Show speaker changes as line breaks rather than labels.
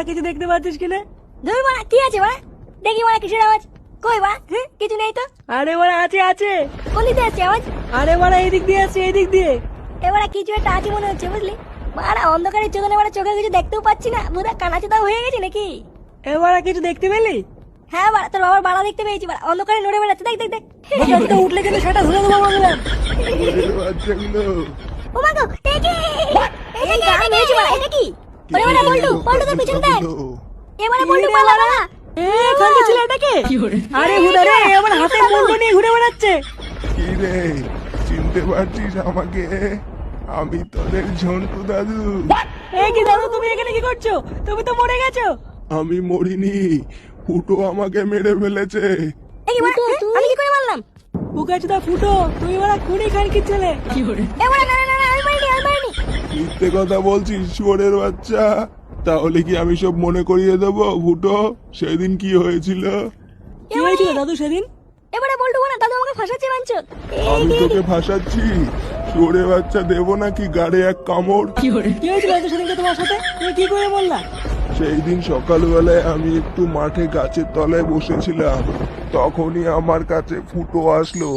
কিছু দেখতে পাচ্ছিস কিনা?
ধুর বাড়া, কি আছে বাড়া? দেখি বাড়া কিসের আওয়াজ? কই বাড়া? কিছু নেই তো।
আরে বাড়া আছে আছে।
কোন দিকে আসছে আওয়াজ?
আরে বাড়া এদিক দিয়ে আসছে, এদিক দিয়ে।
এবারে কিছু একটা আছে মনে হচ্ছে, বুঝলি? বাড়া অন্ধকারের চোখে বাড়া চোখে কিছু দেখতেও পাচ্ছি না, পুরো কানাচোদা হয়ে গেছে নাকি?
এবারে কিছু দেখতে পেলি?
হ্যাঁ বাড়া, তোর বাবার বাড়া দেখতে পেয়েছি বাড়া, অন্ধকারে নড়ে বেড়াচ্ছে, দেখ দেখ দেখ।
বোকাচোদা উঠলে কিন্তু সেটা ধরে দেবো বললাম।
বাচ্চাগুলো
ও মা গো, দেখি এই গান মেরেছে বাড়া, এটা কি? ওরে বাড়া বল্টু, বল্টু তোর পিছনে দেখ। এবারে বল্টু পালা বাড়া।
এ খানকে ছিল এটাকে? আরে হুদা রে, আমার হাতে বন্ধ নিয়ে ঘুরে বেড়াচ্ছে।
কি রে, চিনতে পারছিস আমাকে? আমি তোদের ঝন্টু দাদু।
এ কি দাদু, তুমি এখানে কি করছো? তুমি তো মরে গেছো।
আমি মরিনি, ফুটো আমাকে মেরে ফেলেছে।
এই কি বাড়া, আমি কি করে মারলাম?
বোকাচোদা ফুটো, তুমি বাড়া খুনি খানকির ছেলে।
এবারে না না না না, আমি মারিনি, আমি মারিনি।
মিথ্যে কথা বলছিস শুয়োরের বাচ্চা। তাহলে কি আমি সব মনে করিয়ে দেবো ফুটো, সেদিন কি হয়েছিল?
কি হয়েছিল দাদু সেদিন?
এবারে বল্টু বাড়া, দাদু আমাকে ফাঁসাচ্ছে মানছো?
আমি তোকে ফাঁসাচ্ছি? শুয়োরের বাচ্চা দেবো নাকি গাড়ে এক কামড়?
কি হয়েছিল দাদু সেদিনকে তোমার সাথে? তুমি কি করে বললা?
সেই দিন সকালবেলায় আমি একটু মাঠে গাছের তলায় বসেছিলাম, তখনই আমার কাছে ফুটো আসলো।